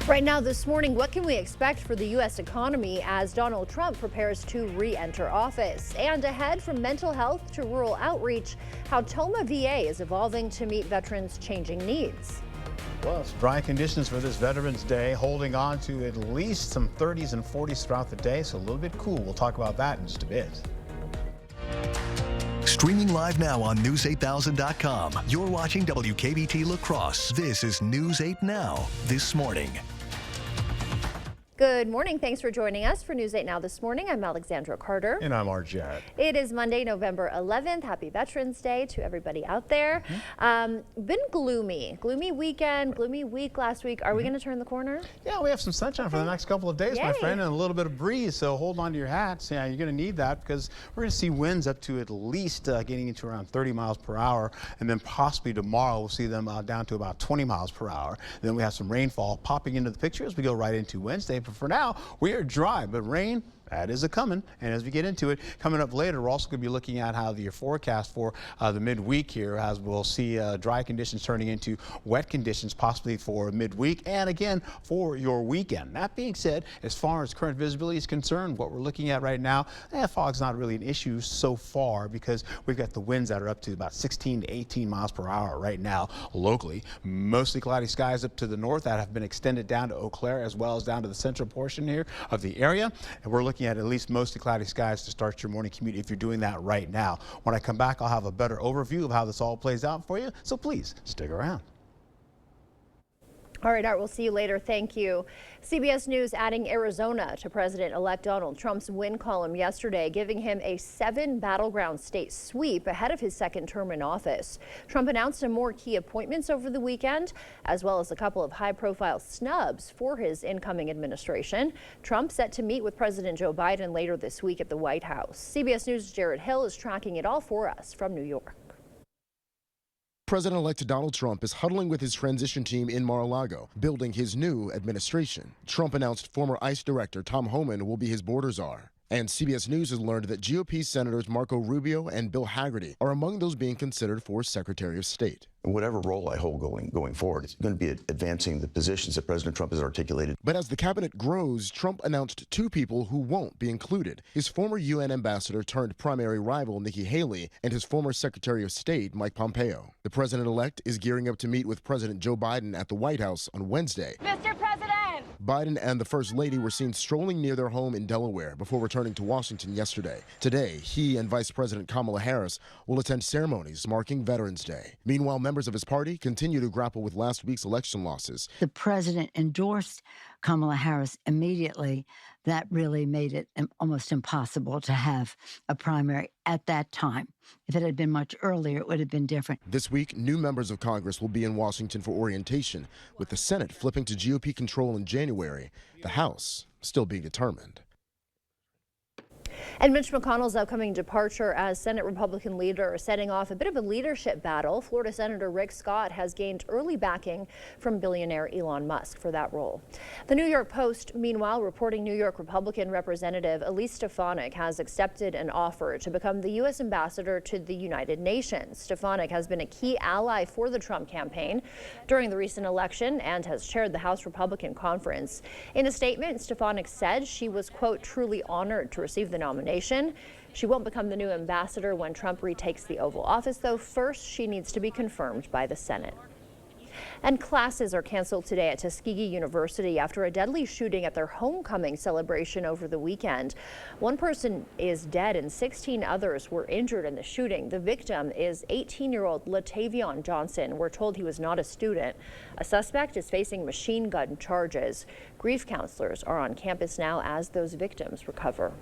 Right now this morning, what can we expect for the U.S. economy as Donald Trump prepares to re-enter office? And ahead, from mental health to rural outreach, how Tomah VA is evolving to meet veterans' changing needs. Well, it's dry conditions for this Veterans Day, holding on to at least some 30s and 40s throughout the day, so a little bit cool. We'll talk about that in just a bit. Streaming live now on News8000.com. You're watching WKBT La Crosse. This is News 8 Now, this morning. Good morning. Thanks for joining us for News 8 Now this morning. I'm Alexandra Carter. And I'm Art Jett. It is Monday, November 11th. Happy Veterans Day to everybody out there. Been gloomy weekend, gloomy week last week. Are we going to turn the corner? Yeah, we have some sunshine for the next couple of days, Yay. my friend, and a little bit of breeze. So hold on to your hats. Yeah, you're going to need that because we're going to see winds up to at least getting into around 30 miles per hour. And then possibly tomorrow we'll see them down to about 20 miles per hour. Then we have some rainfall popping into the picture as we go right into Wednesday. But for now, we are dry, but rain, that is a coming. And as we get into it, coming up later, we're also going to be looking at how your forecast for the midweek here, as we'll see dry conditions turning into wet conditions possibly for midweek and again for your weekend. That being said, as far as current visibility is concerned, what we're looking at right now, fog's not really an issue so far because we've got the winds that are up to about 16 to 18 miles per hour right now locally. Mostly cloudy skies up to the north that have been extended down to Eau Claire as well as down to the central portion here of the area. And we're looking at least mostly cloudy skies to start your morning commute if you're doing that right now. When I come back, I'll have a better overview of how this all plays out for you, so please stick around. All right, Art, we'll see you later. Thank you. CBS News adding Arizona to President-elect Donald Trump's win column yesterday, giving him a 7 battleground state sweep ahead of his second term in office. Trump announced some more key appointments over the weekend, as well as a couple of high-profile snubs for his incoming administration. Trump set to meet with President Joe Biden later this week at the White House. CBS News' Jared Hill is tracking it all for us from New York. President-elect Donald Trump is huddling with his transition team in Mar-a-Lago, building his new administration. Trump announced former ICE Director Tom Homan will be his border czar. And CBS News has learned that GOP Senators Marco Rubio and Bill Hagerty are among those being considered for Secretary of State. Whatever role I hold going forward, it's going to be advancing the positions that President Trump has articulated. But as the cabinet grows, Trump announced 2 people who won't be included. His former UN ambassador turned primary rival Nikki Haley and his former Secretary of State Mike Pompeo. The president-elect is gearing up to meet with President Joe Biden at the White House on Wednesday. Mr. President! Biden and the First Lady were seen strolling near their home in Delaware before returning to Washington yesterday. Today, he and Vice President Kamala Harris will attend ceremonies marking Veterans Day. Meanwhile, members of his party continue to grapple with last week's election losses. The president endorsed Kamala Harris immediately. That really made it almost impossible to have a primary at that time. If it had been much earlier, it would have been different. This week, new members of Congress will be in Washington for orientation, with the Senate flipping to GOP control in January, the House still being determined. And Mitch McConnell's upcoming departure as Senate Republican leader setting off a bit of a leadership battle. Florida Senator Rick Scott has gained early backing from billionaire Elon Musk for that role. The New York Post, meanwhile, reporting New York Republican Representative Elise Stefanik has accepted an offer to become the U.S. ambassador to the United Nations. Stefanik has been a key ally for the Trump campaign during the recent election and has chaired the House Republican Conference. In a statement, Stefanik said she was, quote, truly honored to receive the nomination. She won't become the new ambassador when Trump retakes the Oval Office, though first she needs to be confirmed by the Senate. And classes are canceled today at Tuskegee University after a deadly shooting at their homecoming celebration over the weekend. One person is dead and 16 others were injured in the shooting. The victim is 18-year-old Latavion Johnson. We're told he was not a student. A suspect is facing machine gun charges. Grief counselors are on campus now as those victims recover.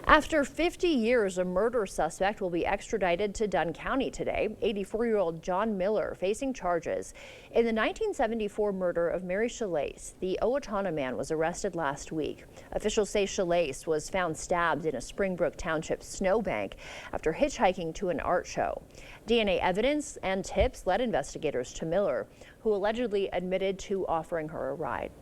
After 50 years, a murder suspect will be extradited to Dunn County today. 84-year-old John Miller facing charges in the 1974 murder of Mary Shalais. The Owatonna man was arrested last week. Officials say Shalais was found stabbed in a Springbrook Township snowbank after hitchhiking to an art show. DNA evidence and tips led investigators to Miller, who allegedly admitted to offering her a ride.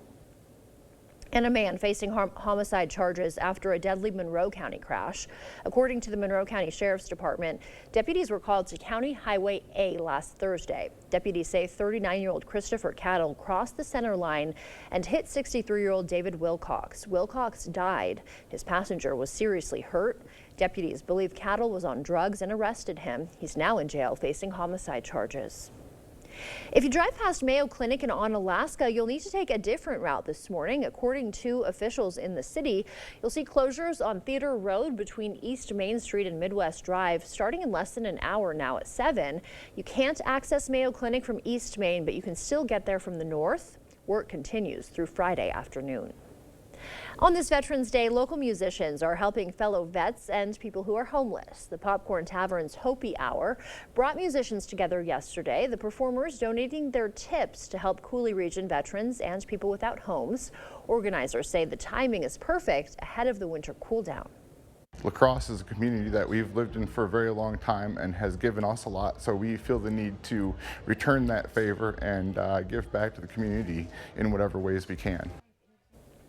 And a man facing homicide charges after a deadly Monroe County crash. According to the Monroe County Sheriff's Department, deputies were called to County Highway A last Thursday. Deputies say 39-year-old Christopher Cattle crossed the center line and hit 63-year-old David Wilcox. Wilcox died. His passenger was seriously hurt. Deputies believe Cattle was on drugs and arrested him. He's now in jail facing homicide charges. If you drive past Mayo Clinic in Onalaska, you'll need to take a different route this morning. According to officials in the city, you'll see closures on Theater Road between East Main Street and Midwest Drive starting in less than an hour now at 7. You can't access Mayo Clinic from East Main, but you can still get there from the north. Work continues through Friday afternoon. On this Veterans Day, local musicians are helping fellow vets and people who are homeless. The Popcorn Tavern's Hopi Hour brought musicians together yesterday, the performers donating their tips to help Coulee Region veterans and people without homes. Organizers say the timing is perfect ahead of the winter cool down. La Crosse is a community that we've lived in for a very long time and has given us a lot, so we feel the need to return that favor and give back to the community in whatever ways we can.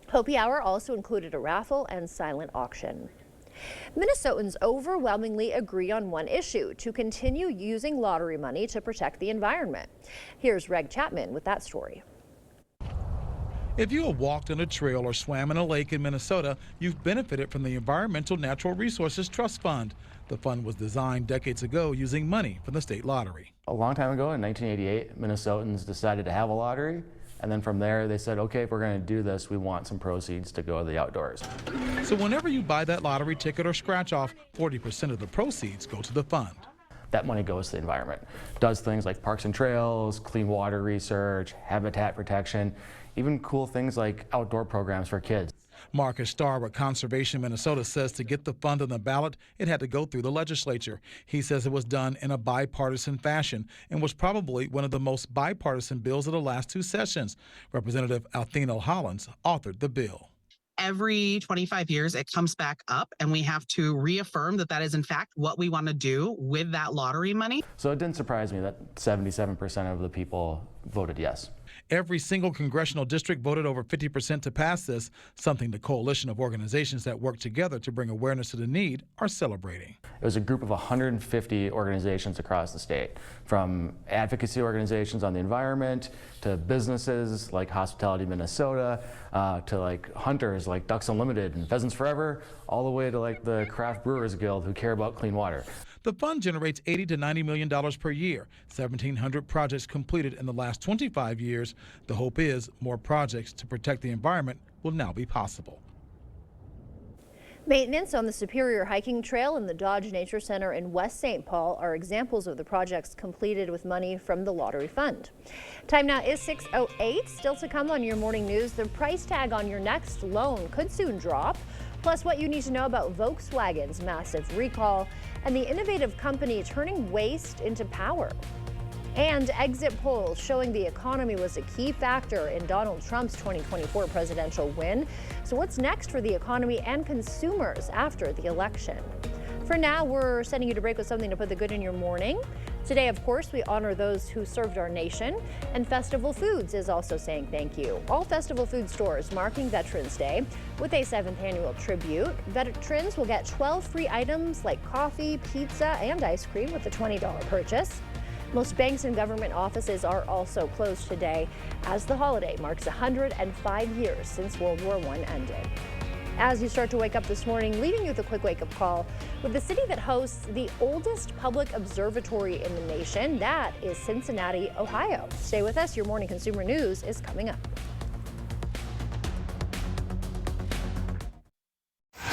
Hopi Hour also included a raffle and silent auction. Minnesotans overwhelmingly agree on one issue: to continue using lottery money to protect the environment. Here's Reg Chapman with that story. If you have walked on a trail or swam in a lake in Minnesota, you've benefited from the Environmental Natural Resources Trust Fund. The fund was designed decades ago using money from the state lottery. A long time ago, in 1988, Minnesotans decided to have a lottery. And then from there, they said, okay, if we're going to do this, we want some proceeds to go to the outdoors. So whenever you buy that lottery ticket or scratch off, 40% of the proceeds go to the fund. That money goes to the environment. Does things like parks and trails, clean water research, habitat protection, even cool things like outdoor programs for kids. Marcus Starr with Conservation Minnesota says to get the fund on the ballot, it had to go through the legislature. He says it was done in a bipartisan fashion and was probably one of the most bipartisan bills of the last 2 sessions. Representative Althena Hollins authored the bill. Every 25 years, it comes back up, and we have to reaffirm that that is, in fact, what we want to do with that lottery money. So it didn't surprise me that 77% of the people voted yes. Every single congressional district voted over 50% to pass this, something the coalition of organizations that work together to bring awareness to the need are celebrating. It was a group of 150 organizations across the state, from advocacy organizations on the environment to businesses like Hospitality Minnesota, to like hunters like Ducks Unlimited and Pheasants Forever, all the way to like the Craft Brewers Guild who care about clean water. The fund generates $80 to $90 million per year, 1,700 projects completed in the last 25 years. The hope is more projects to protect the environment will now be possible. Maintenance on the Superior Hiking Trail and the Dodge Nature Center in West St. Paul are examples of the projects completed with money from the lottery fund. Time now is 6:08. Still to come on your morning news, the price tag on your next loan could soon drop. Plus, what you need to know about Volkswagen's massive recall and the innovative company turning waste into power. And exit polls showing the economy was a key factor in Donald Trump's 2024 presidential win. So what's next for the economy and consumers after the election? For now, we're sending you to break with something to put the good in your morning. Today, of course, we honor those who served our nation, and Festival Foods is also saying thank you. All Festival Food stores marking Veterans Day with a 7th annual tribute. Veterans will get 12 free items like coffee, pizza, and ice cream with a $20 purchase. Most banks and government offices are also closed today as the holiday marks 105 years since World War I ended. As you start to wake up this morning, leaving you with a quick wake-up call with the city that hosts the oldest public observatory in the nation. That is Cincinnati, Ohio. Stay with us. Your morning consumer news is coming up.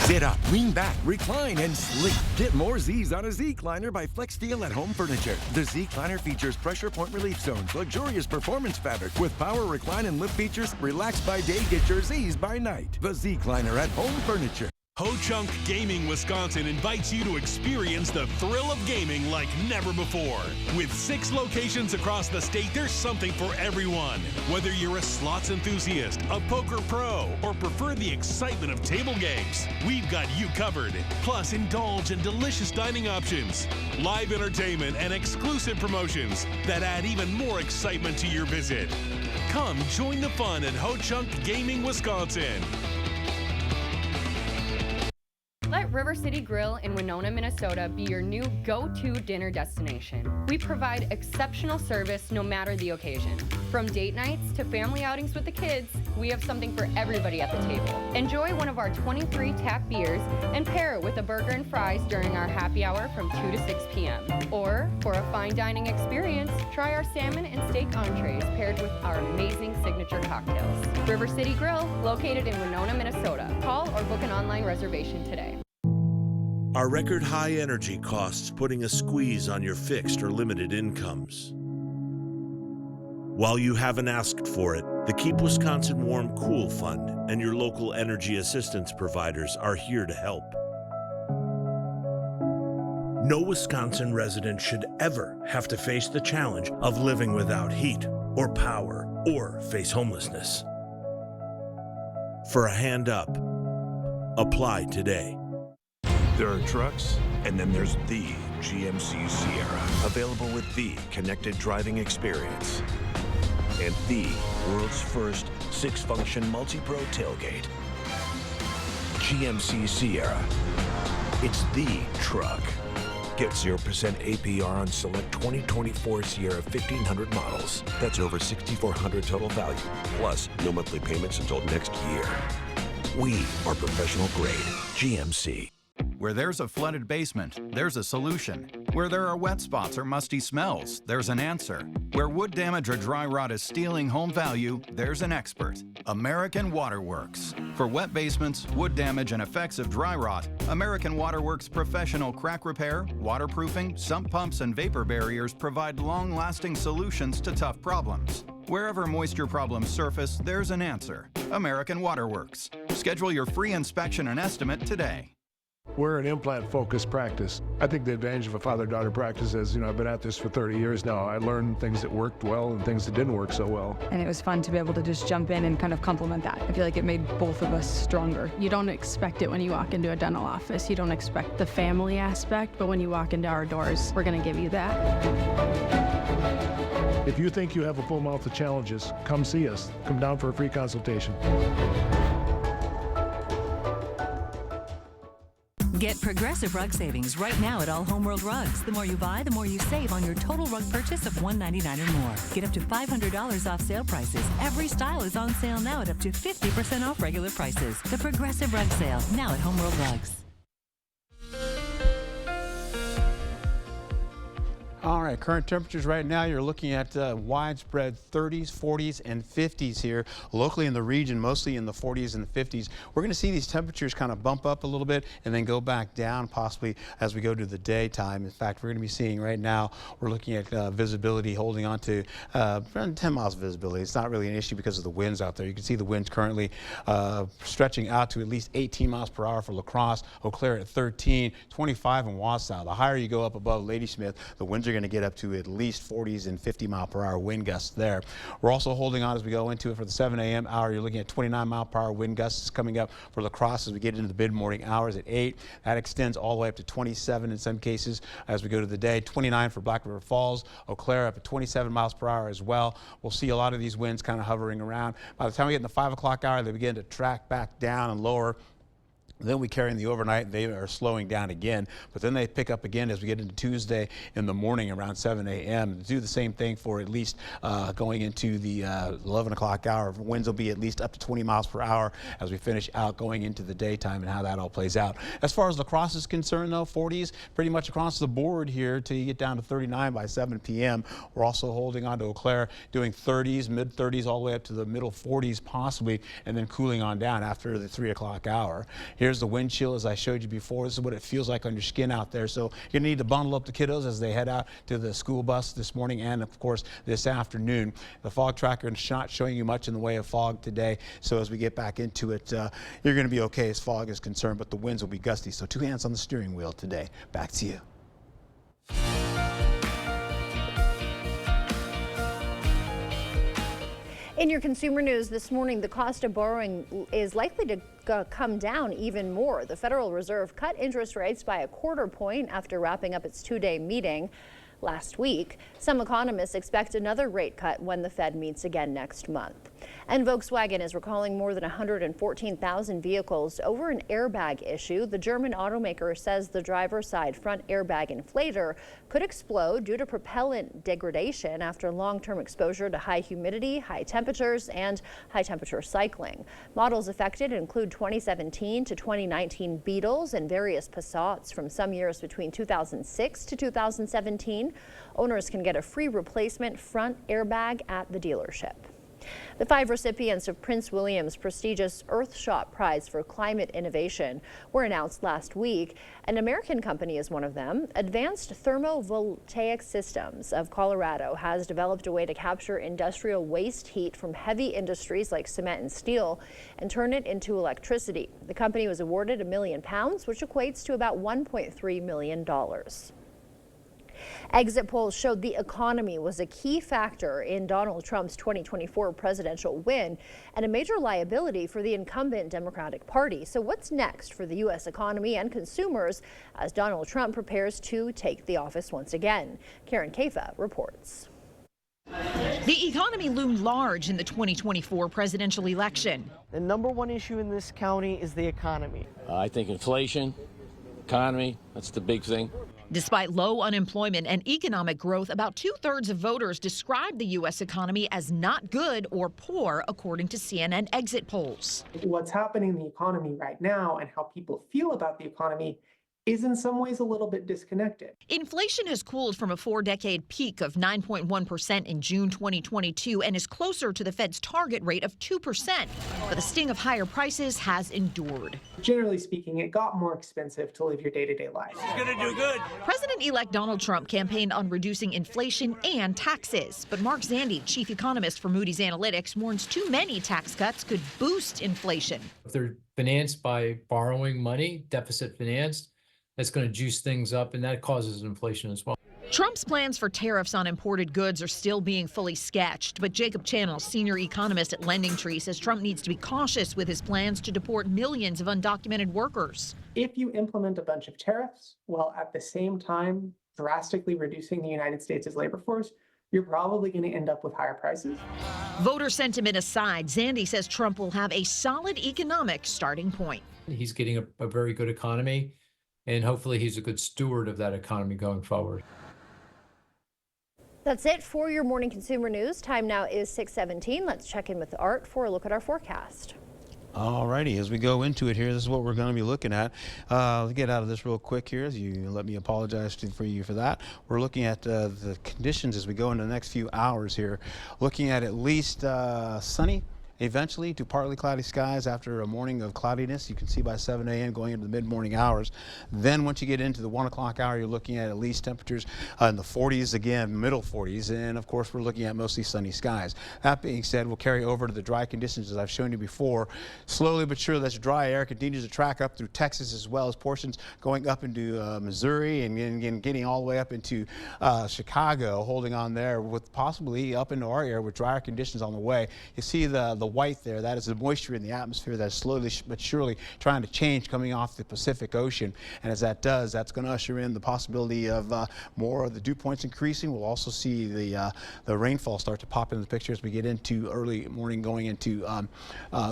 Sit up, lean back, recline, and sleep. Get more Z's on a Z-Cliner by FlexSteel at Home Furniture. The Z-Cliner features pressure point relief zones, luxurious performance fabric with power recline and lift features. Relax by day, get your Z's by night. The Z-Cliner at Home Furniture. Ho-Chunk Gaming Wisconsin invites you to experience the thrill of gaming like never before. With 6 locations across the state, there's something for everyone. Whether you're a slots enthusiast, a poker pro, or prefer the excitement of table games, we've got you covered. Plus, indulge in delicious dining options, live entertainment, and exclusive promotions that add even more excitement to your visit. Come join the fun at Ho-Chunk Gaming, Wisconsin. Let River City Grill in Winona, Minnesota be your new go-to dinner destination. We provide exceptional service no matter the occasion. From date nights to family outings with the kids, we have something for everybody at the table. Enjoy one of our 23 tap beers and pair it with a burger and fries during our happy hour from 2 to 6 p.m. Or, for a fine dining experience, try our salmon and steak entrees paired with our amazing signature cocktails. River City Grill, located in Winona, Minnesota. Call or book an online reservation today. Are record high energy costs putting a squeeze on your fixed or limited incomes? While you haven't asked for it, the Keep Wisconsin Warm Cool Fund and your local energy assistance providers are here to help. No Wisconsin resident should ever have to face the challenge of living without heat or power or face homelessness. For a hand up, apply today. There are trucks, and then there's the GMC Sierra, available with the connected driving experience and the world's first 6-function multi-pro tailgate. GMC Sierra. It's the truck. Get 0% APR on select 2024 Sierra 1500 models. That's over $6,400 total value, plus no monthly payments until next year. We are professional grade GMC. Where there's a flooded basement, there's a solution. Where there are wet spots or musty smells, there's an answer. Where wood damage or dry rot is stealing home value, there's an expert. American Waterworks. For wet basements, wood damage, and effects of dry rot, American Waterworks professional crack repair, waterproofing, sump pumps, and vapor barriers provide long-lasting solutions to tough problems. Wherever moisture problems surface, there's an answer. American Waterworks. Schedule your free inspection and estimate today. We're an implant-focused practice. I think the advantage of a father-daughter practice is, I've been at this for 30 years now. I learned things that worked well and things that didn't work so well. And it was fun to be able to just jump in and kind of complement that. I feel like it made both of us stronger. You don't expect it when you walk into a dental office. You don't expect the family aspect, but when you walk into our doors, we're going to give you that. If you think you have a full mouth of challenges, come see us. Come down for a free consultation. Get Progressive Rug savings right now at all Homeworld Rugs. The more you buy, the more you save on your total rug purchase of $199 or more. Get up to $500 off sale prices. Every style is on sale now at up to 50% off regular prices. The Progressive Rug Sale, now at Homeworld Rugs. All right, current temperatures right now, you're looking at widespread 30s, 40s, and 50s here. Locally in the region, mostly in the 40s and the 50s. We're going to see these temperatures kind of bump up a little bit and then go back down possibly as we go to the daytime. In fact, we're going to be seeing right now, we're looking at visibility holding on to around 10 miles of visibility. It's not really an issue because of the winds out there. You can see the winds currently stretching out to at least 18 miles per hour for La Crosse, Eau Claire at 13, 25 in Wausau. The higher you go up above Ladysmith, the winds are going to get up to at least 40s and 50 mile per hour wind gusts there. We're also holding on as we go into it for the 7 a.m. hour. You're looking at 29 mile per hour wind gusts coming up for La Crosse as we get into the mid-morning hours at 8. That extends all the way up to 27 in some cases as we go to the day. 29 for Black River Falls, Eau Claire up at 27 miles per hour as well. We'll see a lot of these winds kind of hovering around. By the time we get in the 5 o'clock hour, they begin to track back down and lower. Then we carry in the overnight, they are slowing down again, but then they pick up again as we get into Tuesday in the morning around 7 a.m. Do the same thing for at least going into the 11 o'clock hour. Winds will be at least up to 20 miles per hour as we finish out going into the daytime and how that all plays out. As far as La Crosse is concerned though, 40s pretty much across the board here till you get down to 39 by 7 p.m. We're also holding on to Eau Claire doing 30s, mid 30s all the way up to the middle 40s possibly, and then cooling on down after the 3 o'clock hour. Here's the wind chill as I showed you before. This is what it feels like on your skin out there. So you're going to need to bundle up the kiddos as they head out to the school bus this morning and, of course, this afternoon. The fog tracker is not showing you much in the way of fog today. So as we get back into it, you're going to be okay as fog is concerned, but the winds will be gusty. So 2 hands on the steering wheel today. Back to you. In your consumer news this morning, the cost of borrowing is likely to come down even more. The Federal Reserve cut interest rates by a 1/4 point after wrapping up its 2-day meeting. last week. Some economists expect another rate cut when the Fed meets again next month. And Volkswagen is recalling more than 114,000 vehicles over an airbag issue. The German automaker says the driver's side front airbag inflator could explode due to propellant degradation after long-term exposure to high humidity, high temperatures, and high-temperature cycling. Models affected include 2017 to 2019 Beetles and various Passats from some years between 2006 to 2017. Owners can get a free replacement front airbag at the dealership. The 5 recipients of Prince William's prestigious Earthshot Prize for Climate Innovation were announced last week. An American company is one of them. Advanced Thermovoltaic Systems of Colorado has developed a way to capture industrial waste heat from heavy industries like cement and steel and turn it into electricity. The company was awarded £1 million, which equates to about $1.3 million. Exit polls showed the economy was a key factor in Donald Trump's 2024 presidential win and a major liability for the incumbent Democratic Party. So what's next for the U.S. economy and consumers as Donald Trump prepares to take the office once again? Karen Kafa reports. The economy loomed large in the 2024 presidential election. The number one issue in this county is the economy. I think inflation, economy, that's the big thing. Despite low unemployment and economic growth, about 2/3 of voters describe the U.S. economy as not good or poor, according to CNN exit polls. What's happening in the economy right now and how people feel about the economy is in some ways a little bit disconnected. Inflation has cooled from a 4-decade peak of 9.1% in June 2022 and is closer to the Fed's target rate of 2%. But the sting of higher prices has endured. Generally speaking, it got more expensive to live your day-to-day life. You're gonna do good. President-elect Donald Trump campaigned on reducing inflation and taxes. But Mark Zandi, chief economist for Moody's Analytics, warns too many tax cuts could boost inflation. If they're financed by borrowing money, deficit financed, that's going to juice things up, and that causes inflation as well. Trump's plans for tariffs on imported goods are still being fully sketched, but Jacob Channel, senior economist at LendingTree, says Trump needs to be cautious with his plans to deport millions of undocumented workers. If you implement a bunch of tariffs while at the same time drastically reducing the United States' labor force, you're probably going to end up with higher prices. Voter sentiment aside, Zandi says Trump will have a solid economic starting point. He's getting a very good economy, and hopefully he's a good steward of that economy going forward. That's it for your morning consumer news. Time now is 6:17. Let's check in with Art for a look at our forecast. Alrighty, as we go into it here, this is what we're going to be looking at. Let's get out of this real quick here, as you let me apologize for you for that. We're looking at the conditions as we go into the next few hours here. Looking at least sunny, eventually to partly cloudy skies after a morning of cloudiness. You can see by 7 a.m. going into the mid-morning hours. Then once you get into the 1 o'clock hour, you're looking at least temperatures in the 40s, again, middle 40s. And of course, we're looking at mostly sunny skies. That being said, we'll carry over to the dry conditions as I've shown you before. Slowly but surely, this dry air continues to track up through Texas as well as portions going up into Missouri and getting all the way up into Chicago, holding on there with possibly up into our area with drier conditions on the way. You see the white there, that is the moisture in the atmosphere that's slowly but surely trying to change coming off the Pacific Ocean. And as that does, that's going to usher in the possibility of more of the dew points increasing. We'll also see the rainfall start to pop into the picture as we get into early morning going into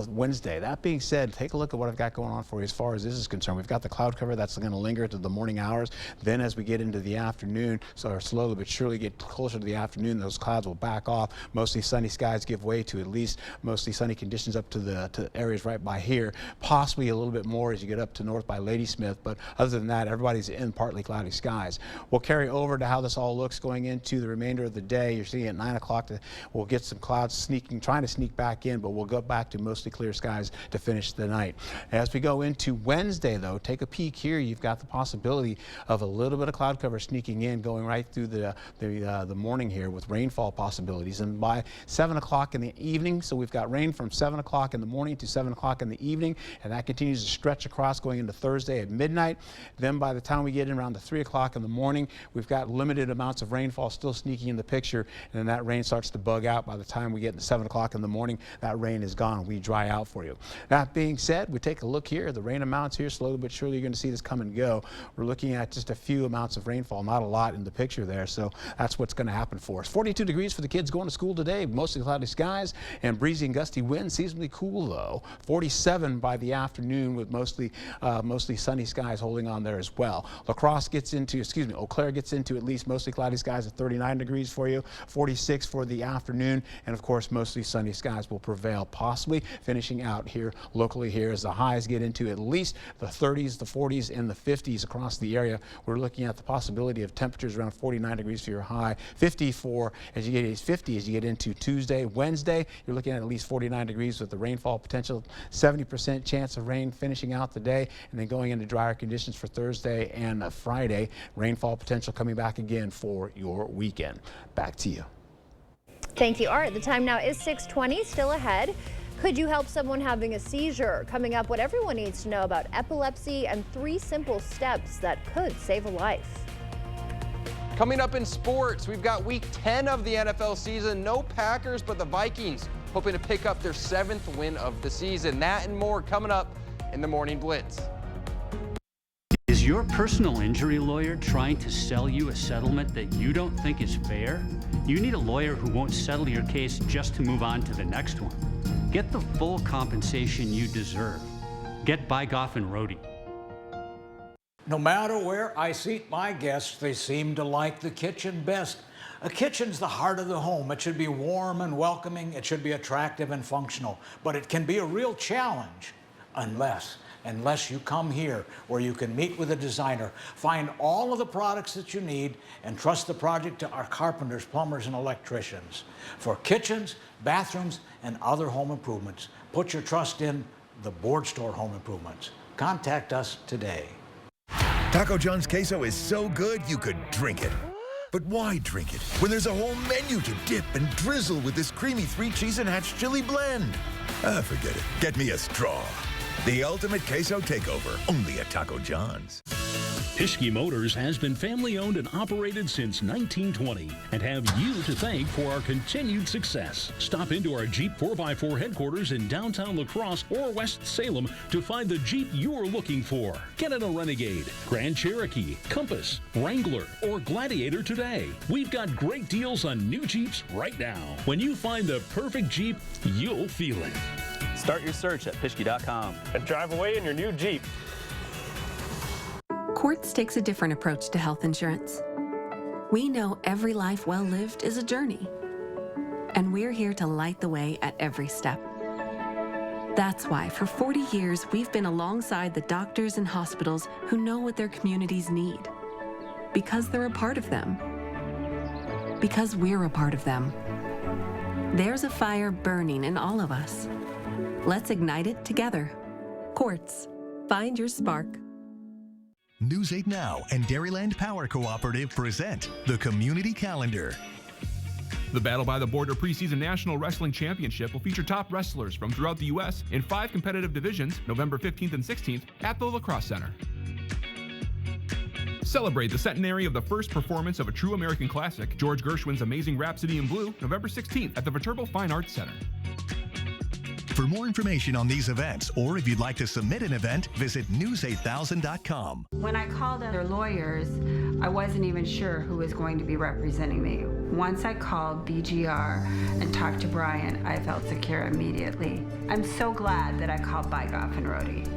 Wednesday. That being said, take a look at what I've got going on for you as far as this is concerned. We've got the cloud cover that's going to linger to the morning hours. Then as we get into the afternoon, so slowly but surely get closer to the afternoon, those clouds will back off. Mostly sunny skies give way to at least mostly sunny conditions up to the areas right by here, possibly a little bit more as you get up to north by Ladysmith, but other than that, everybody's in partly cloudy skies. We'll carry over to how this all looks going into the remainder of the day. You're seeing at 9 o'clock, we'll get some clouds trying to sneak back in, but we'll go back to mostly clear skies to finish the night. As we go into Wednesday, though, take a peek here. You've got the possibility of a little bit of cloud cover sneaking in, going right through the morning here with rainfall possibilities. And by 7 o'clock in the evening, so we've got rain rain from 7 o'clock in the morning to 7 o'clock in the evening, and that continues to stretch across going into Thursday at midnight. Then by the time we get in around the 3 o'clock in the morning, we've got limited amounts of rainfall still sneaking in the picture, and then that rain starts to bug out. By the time we get to 7 o'clock in the morning, that rain is gone. We dry out for you. That being said, we take a look here. The rain amounts here, slowly but surely you're going to see this come and go. We're looking at just a few amounts of rainfall, not a lot in the picture there, so that's what's going to happen for us. 42 degrees for the kids going to school today, mostly cloudy skies and breezy and gusty winds. Seasonally cool though. 47 by the afternoon with mostly sunny skies holding on there as well. Eau Claire gets into at least mostly cloudy skies at 39 degrees for you. 46 for the afternoon, and of course mostly sunny skies will prevail, possibly finishing out here locally here as the highs get into at least the 30s, the 40s, and the 50s across the area. We're looking at the possibility of temperatures around 49 degrees for your high, 50 as you get into Tuesday. Wednesday, you're looking at least 49 degrees with the rainfall potential, 70% chance of rain finishing out the day, and then going into drier conditions for Thursday and Friday. Rainfall potential coming back again for your weekend. Back to you. Thank you, Art. The time now is 6:20, still ahead. Could you help someone having a seizure? Coming up, what everyone needs to know about epilepsy and 3 simple steps that could save a life. Coming up in sports, we've got week 10 of the NFL season. No Packers, but the Vikings hoping to pick up their 7th win of the season. That and more coming up in the Morning Blitz. Is your personal injury lawyer trying to sell you a settlement that you don't think is fair? You need a lawyer who won't settle your case just to move on to the next one. Get the full compensation you deserve. Get Bygoff and Rohde. No matter where I seat my guests, they seem to like the kitchen best. A kitchen's the heart of the home. It should be warm and welcoming. It should be attractive and functional. But it can be a real challenge unless you come here where you can meet with a designer, find all of the products that you need, and trust the project to our carpenters, plumbers, and electricians. For kitchens, bathrooms, and other home improvements, put your trust in the Board Store Home Improvements. Contact us today. Taco John's queso is so good you could drink it. But why drink it when there's a whole menu to dip and drizzle with this creamy 3-cheese and hatch chili blend? Forget it. Get me a straw. The ultimate queso takeover, only at Taco John's. Pischke Motors has been family-owned and operated since 1920 and have you to thank for our continued success. Stop into our Jeep 4x4 headquarters in downtown La Crosse or West Salem to find the Jeep you're looking for. Get in a Renegade, Grand Cherokee, Compass, Wrangler, or Gladiator today. We've got great deals on new Jeeps right now. When you find the perfect Jeep, you'll feel it. Start your search at Pischke.com and drive away in your new Jeep. Quartz takes a different approach to health insurance. We know every life well lived is a journey, and we're here to light the way at every step. That's why for 40 years we've been alongside the doctors and hospitals who know what their communities need, because they're a part of them, because we're a part of them. There's a fire burning in all of us. Let's ignite it together. Quartz. Find your spark. News 8 Now and Dairyland Power Cooperative present the Community Calendar. The Battle by the Border Preseason National Wrestling Championship will feature top wrestlers from throughout the U.S. in 5 competitive divisions, November 15th and 16th at the La Crosse Center. Celebrate the centenary of the first performance of a true American classic, George Gershwin's Amazing Rhapsody in Blue, November 16th at the Viterbo Fine Arts Center. For more information on these events, or if you'd like to submit an event, visit news8000.com. When I called other lawyers, I wasn't even sure who was going to be representing me. Once I called BGR and talked to Brian, I felt secure immediately. I'm so glad that I called Bygoff and Rohde.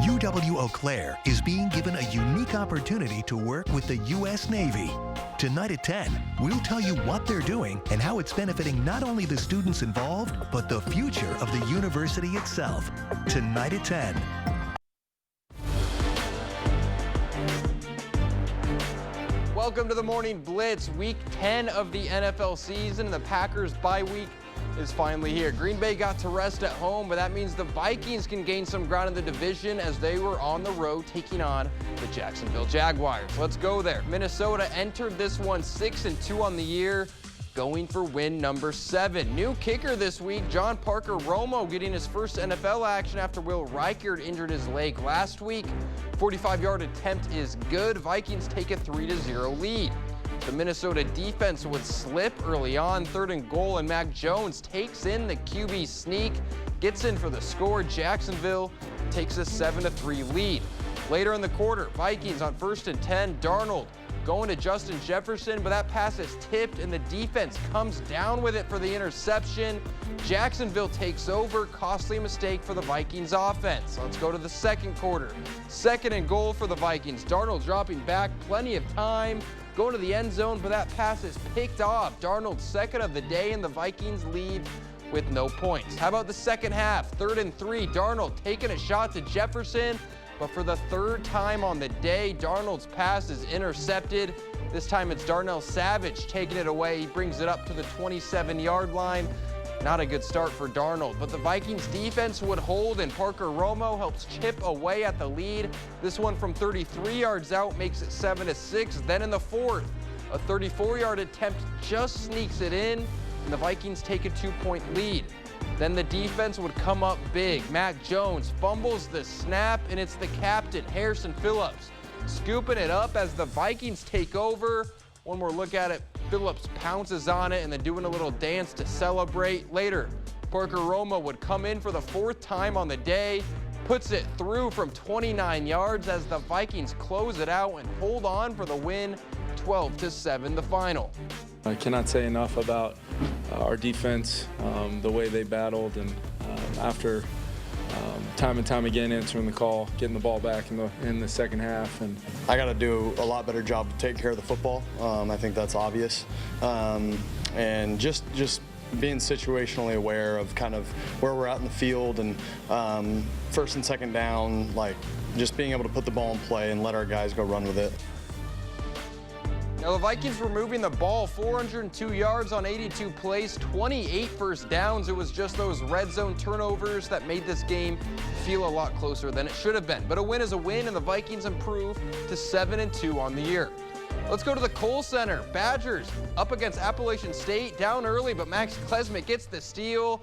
UW Eau Claire is being given a unique opportunity to work with the U.S. Navy. Tonight at 10, we'll tell you what they're doing and how it's benefiting not only the students involved, but the future of the university itself. Tonight at 10. Welcome to the Morning Blitz, week 10 of the NFL season, and the Packers bye week is finally here. Green Bay got to rest at home, but that means the Vikings can gain some ground in the division as they were on the road taking on the Jacksonville Jaguars. Let's go there. Minnesota entered this one 6-2 on the year. going for win number 7. New kicker this week, John Parker Romo getting his first NFL action after Will Reichert injured his leg last week. 45-yard attempt is good. Vikings take a 3-0 lead. The Minnesota defense would slip early on, 3rd and goal, and Mac Jones takes in the QB sneak, gets in for the score. Jacksonville takes a 7-3 lead. Later in the quarter, Vikings on 1st and 10, Darnold going to Justin Jefferson, but that pass is tipped and the defense comes down with it for the interception. Jacksonville takes over, costly mistake for the Vikings offense. Let's go to the second quarter. 2nd and goal for the Vikings. Darnold dropping back, plenty of time, going to the end zone, but that pass is picked off. Darnold's 2nd of the day, and the Vikings lead with no points. How about the second half? 3rd and 3, Darnold taking a shot to Jefferson, but for the 3rd time on the day, Darnold's pass is intercepted. This time it's Darnell Savage taking it away. He brings it up to the 27-yard line. Not a good start for Darnold, but the Vikings defense would hold, and Parker Romo helps chip away at the lead. This one from 33 yards out makes it 7-6. Then in the 4th, a 34-yard attempt just sneaks it in, and the Vikings take a 2-point lead. Then the defense would come up big. Mac Jones fumbles the snap, and it's the captain, Harrison Phillips, scooping it up as the Vikings take over. One more look at it. Phillips pounces on it and then doing a little dance to celebrate. Later, Parker Romo would come in for the 4th time on the day, puts it through from 29 yards as the Vikings close it out and hold on for the win, 12-7 the final. I cannot say enough about our defense, the way they battled, and after time and time again answering the call, getting the ball back in the second half. And I got to do a lot better job to take care of the football. I think that's obvious. And just being situationally aware of kind of where we're at in the field, and 1st and 2nd down, like just being able to put the ball in play and let our guys go run with it. Now the Vikings were moving the ball 402 yards on 82 plays, 28 first downs. It was just those red zone turnovers that made this game feel a lot closer than it should have been. But a win is a win, and the Vikings improve to 7-2 on the year. Let's go to the Kohl Center. Badgers up against Appalachian State, down early, but Max Klesmit gets the steal,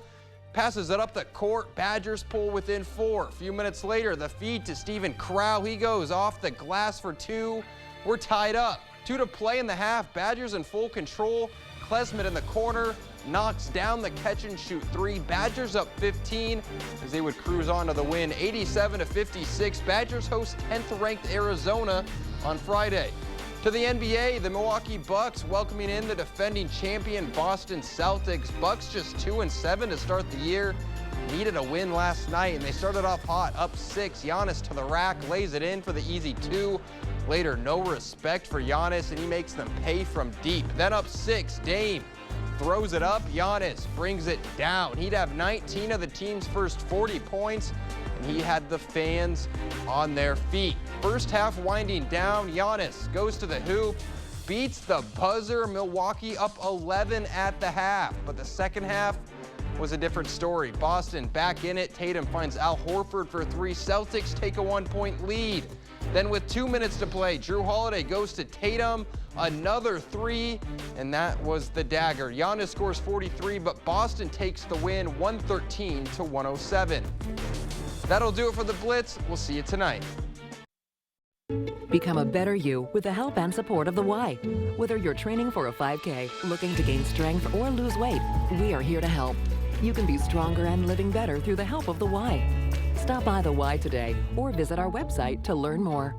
passes it up the court. Badgers pull within 4. A few minutes later, the feed to Steven Crow. He goes off the glass for 2. We're tied up. 2 to play in the half. Badgers in full control. Klesmit in the corner knocks down the catch and shoot 3. Badgers up 15 as they would cruise on to the win, 87-56. Badgers host 10th ranked Arizona on Friday. To the NBA, the Milwaukee Bucks welcoming in the defending champion Boston Celtics. Bucks just 2-7 to start the year. Needed a win last night, and they started off hot, up 6. Giannis to the rack, lays it in for the easy 2. Later, no respect for Giannis, and he makes them pay from deep. Then up 6, Dame throws it up. Giannis brings it down. He'd have 19 of the team's first 40 points, and he had the fans on their feet. First half winding down, Giannis goes to the hoop, beats the buzzer. Milwaukee up 11 at the half, but the second half was a different story. Boston back in it. Tatum finds Al Horford for 3. Celtics take a 1-point lead. Then with 2 minutes to play, Drew Holiday goes to Tatum, another 3, and that was the dagger. Giannis scores 43, but Boston takes the win, 113-107. That'll do it for the Blitz. We'll see you tonight. Become a better you with the help and support of the Y. Whether you're training for a 5K, looking to gain strength, or lose weight, we are here to help. You can be stronger and living better through the help of the Y. Stop by the Y today or visit our website to learn more.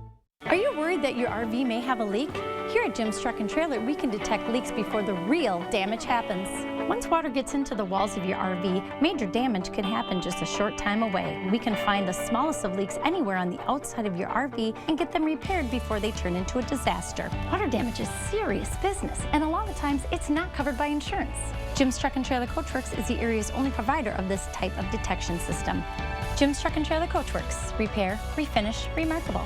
Are you worried that your RV may have a leak? Here at Jim's Truck and Trailer, we can detect leaks before the real damage happens. Once water gets into the walls of your RV, major damage can happen just a short time away. We can find the smallest of leaks anywhere on the outside of your RV and get them repaired before they turn into a disaster. Water damage is serious business, and a lot of times it's not covered by insurance. Jim's Truck and Trailer Coachworks is the area's only provider of this type of detection system. Jim's Truck and Trailer Coachworks. Repair, refinish, remarkable.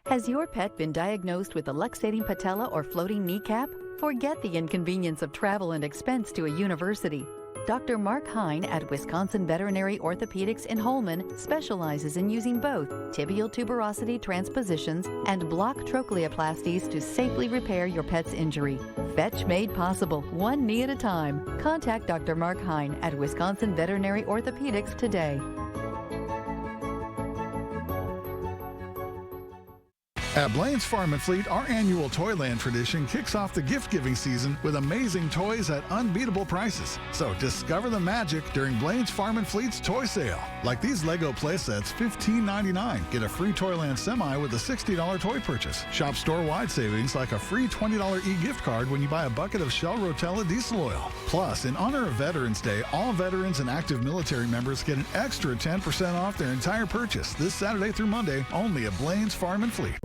Has your pet been diagnosed with a luxating patella or floating kneecap? Forget the inconvenience of travel and expense to a university. Dr. Mark Hine at Wisconsin Veterinary Orthopedics in Holmen specializes in using both tibial tuberosity transpositions and block trochleoplasties to safely repair your pet's injury. Fetch made possible, one knee at a time. Contact Dr. Mark Hine at Wisconsin Veterinary Orthopedics today. At Blaine's Farm and Fleet, our annual Toyland tradition kicks off the gift-giving season with amazing toys at unbeatable prices. So discover the magic during Blaine's Farm and Fleet's toy sale. Like these Lego playsets, $15.99. Get a free Toyland Semi with a $60 toy purchase. Shop store-wide savings like a free $20 e-gift card when you buy a bucket of Shell Rotella diesel oil. Plus, in honor of Veterans Day, all veterans and active military members get an extra 10% off their entire purchase this Saturday through Monday only at Blaine's Farm and Fleet.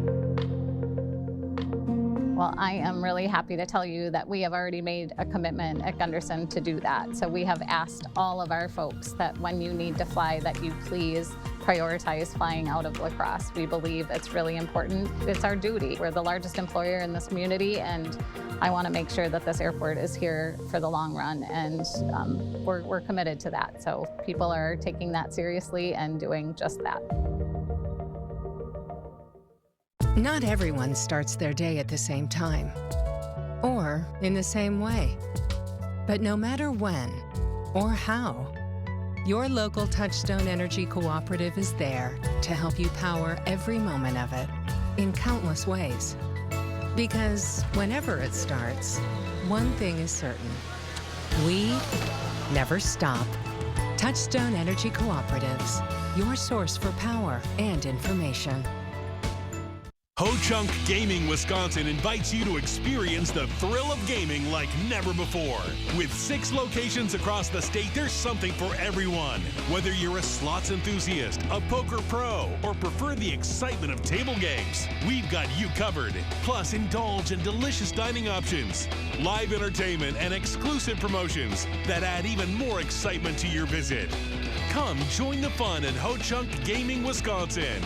Well, I am really happy to tell you that we have already made a commitment at Gunderson to do that. So we have asked all of our folks that when you need to fly, that you please prioritize flying out of La Crosse. We believe it's really important. It's our duty. We're the largest employer in this community, and I want to make sure that this airport is here for the long run, and we're committed to that. So people are taking that seriously and doing just that. Not everyone starts their day at the same time or in the same way. But no matter when or how, your local Touchstone Energy Cooperative is there to help you power every moment of it in countless ways. Because whenever it starts, one thing is certain: we never stop. Touchstone Energy Cooperatives, your source for power and information. Ho-Chunk Gaming Wisconsin invites you to experience the thrill of gaming like never before. With 6 locations across the state, there's something for everyone. Whether you're a slots enthusiast, a poker pro, or prefer the excitement of table games, we've got you covered. Plus, indulge in delicious dining options, live entertainment, and exclusive promotions that add even more excitement to your visit. Come join the fun at Ho-Chunk Gaming Wisconsin.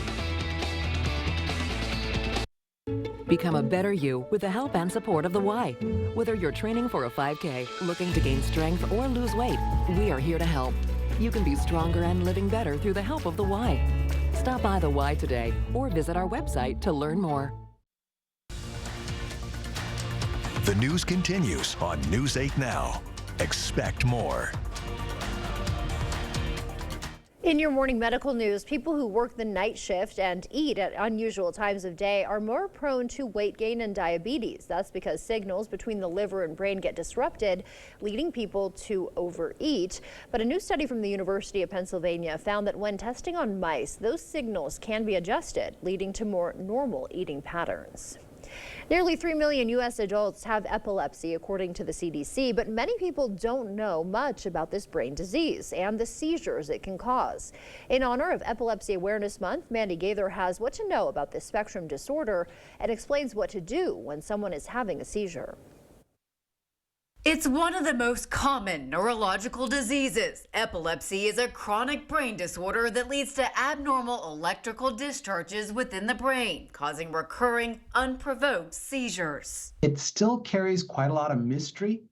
Become a better you with the help and support of the Y. Whether you're training for a 5K, looking to gain strength, or lose weight, we are here to help. You can be stronger and living better through the help of the Y. Stop by the Y today or visit our website to learn more. The news continues on News 8 Now. Expect more. In your morning medical news, people who work the night shift and eat at unusual times of day are more prone to weight gain and diabetes. That's because signals between the liver and brain get disrupted, leading people to overeat. But a new study from the University of Pennsylvania found that when testing on mice, those signals can be adjusted, leading to more normal eating patterns. Nearly 3 million U.S. adults have epilepsy, according to the CDC, but many people don't know much about this brain disease and the seizures it can cause. In honor of Epilepsy Awareness Month, Mandy Gaither has what to know about this spectrum disorder and explains what to do when someone is having a seizure. It's one of the most common neurological diseases. Epilepsy is a chronic brain disorder that leads to abnormal electrical discharges within the brain, causing recurring, unprovoked seizures. It still carries quite a lot of mystery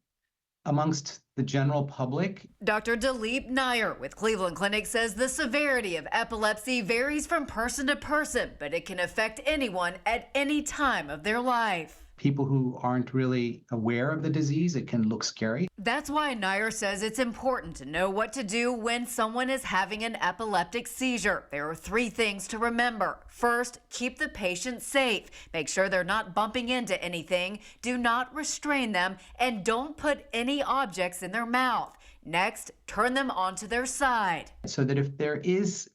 amongst the general public. Dr. Dilip Nair with Cleveland Clinic says the severity of epilepsy varies from person to person, but it can affect anyone at any time of their life. People who aren't really aware of the disease, it can look scary. That's why Nair says it's important to know what to do when someone is having an epileptic seizure. There are 3 things to remember. First, keep the patient safe. Make sure they're not bumping into anything. Do not restrain them, and don't put any objects in their mouth. Next, turn them onto their side. So that if there is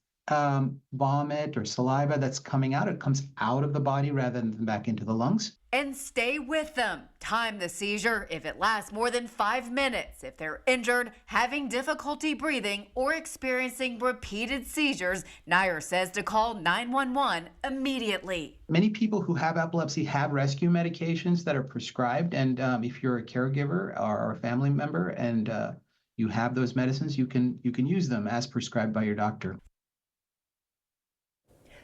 vomit or saliva that's coming out, it comes out of the body rather than back into the lungs. And stay with them. Time the seizure if it lasts more than 5 minutes. If they're injured, having difficulty breathing, or experiencing repeated seizures, Nair says to call 911 immediately. Many people who have epilepsy have rescue medications that are prescribed, and if you're a caregiver or a family member and you have those medicines, you can use them as prescribed by your doctor.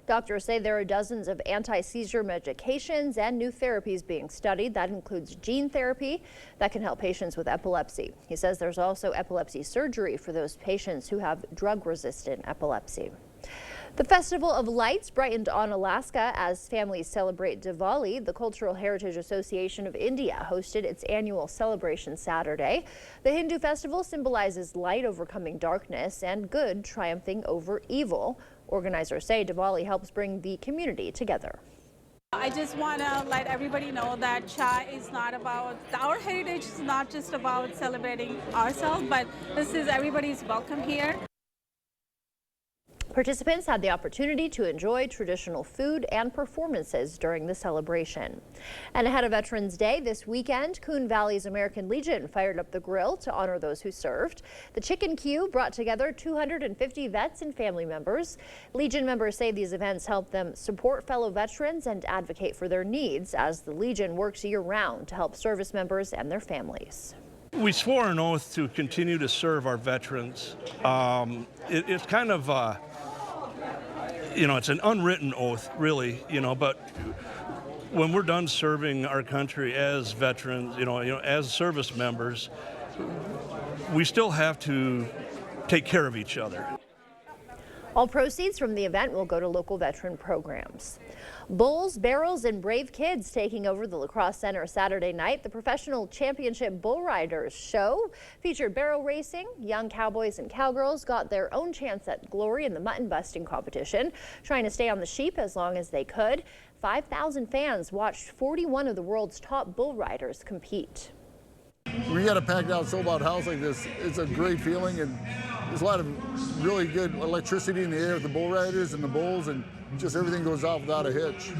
Doctors say there are dozens of anti-seizure medications and new therapies being studied. That includes gene therapy that can help patients with epilepsy. He says there's also epilepsy surgery for those patients who have drug-resistant epilepsy. The Festival of Lights brightened on Alaska as families celebrate Diwali. The Cultural Heritage Association of India hosted its annual celebration Saturday. The Hindu festival symbolizes light overcoming darkness and good triumphing over evil. Organizers say Diwali helps bring the community together. I just want to let everybody know that Chai is not about, our heritage is not just about celebrating ourselves, but this is everybody's welcome here. Participants had the opportunity to enjoy traditional food and performances during the celebration. And ahead of Veterans Day this weekend, Coon Valley's American Legion fired up the grill to honor those who served. The Chicken Queue brought together 250 vets and family members. Legion members say these events help them support fellow veterans and advocate for their needs as the Legion works year-round to help service members and their families. We swore an oath to continue to serve our veterans. It's kind of it's an unwritten oath, really, but when we're done serving our country as veterans, as service members, we still have to take care of each other. All proceeds from the event will go to local veteran programs. Bulls, Barrels, and Brave Kids taking over the Lacrosse Center Saturday night. The Professional Championship Bull Riders show featured barrel racing. Young cowboys and cowgirls got their own chance at glory in the mutton busting competition, trying to stay on the sheep as long as they could. 5,000 fans watched 41 of the world's top bull riders compete. When you got a packed out sold-out house like this, it's a great feeling, and there's a lot of really good electricity in the air with the bull riders and the bulls, and just everything goes off without a hitch.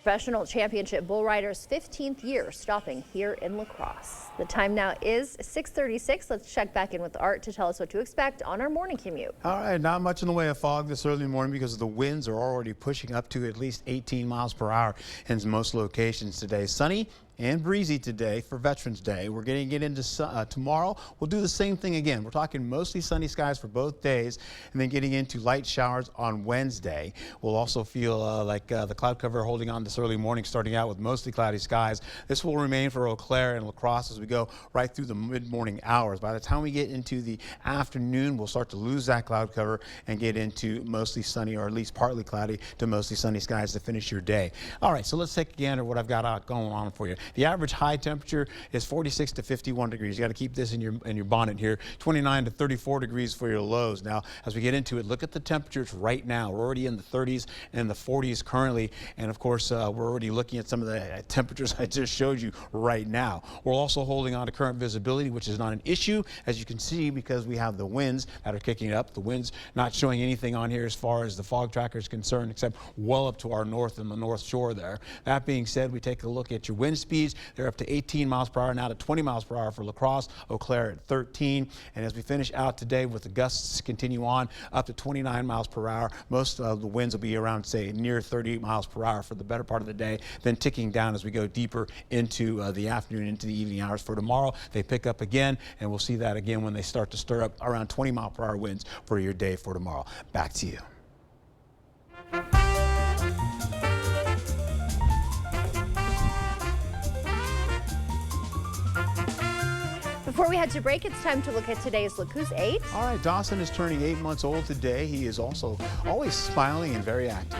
Professional Championship Bull Riders' 15th year stopping here in La Crosse. The time now is 6:36. Let's check back in with Art to tell us what to expect on our morning commute. All right, not much in the way of fog this early morning because the winds are already pushing up to at least 18 miles per hour in most locations today. Sunny and breezy today for Veterans Day. We're going to get into tomorrow. We'll do the same thing again. We're talking mostly sunny skies for both days and then getting into light showers on Wednesday. We'll also feel like the cloud cover holding on this early morning, starting out with mostly cloudy skies. This will remain for Eau Claire and La Crosse as we go right through the mid-morning hours. By the time we get into the afternoon, we'll start to lose that cloud cover and get into mostly sunny or at least partly cloudy to mostly sunny skies to finish your day. All right, so let's take a gander at what I've got going on for you. The average high temperature is 46 to 51 degrees. You got to keep this in your bonnet here. 29 to 34 degrees for your lows. Now, as we get into it, look at the temperatures right now. We're already in the 30s and the 40s currently, and of course, we're already looking at some of the temperatures I just showed you right now. We're also holding on to current visibility, which is not an issue, as you can see, because we have the winds that are kicking up. The winds not showing anything on here as far as the fog tracker is concerned, except well up to our north and the north shore there. That being said, we take a look at your wind speeds. They're up to 18 miles per hour, now to 20 miles per hour for La Crosse, Eau Claire at 13. And as we finish out today with the gusts continue on up to 29 miles per hour, most of the winds will be around, say, near 30 miles per hour for the better part of the day, then ticking down as we go deeper into the afternoon, into the evening hours. For tomorrow, they pick up again, and we'll see that again when they start to stir up around 20 mile per hour winds for your day for tomorrow. Back to you. Before we head to break, it's time to look at today's Look Who's 8. All right, Dawson is turning 8 months old today. He is also always smiling and very active.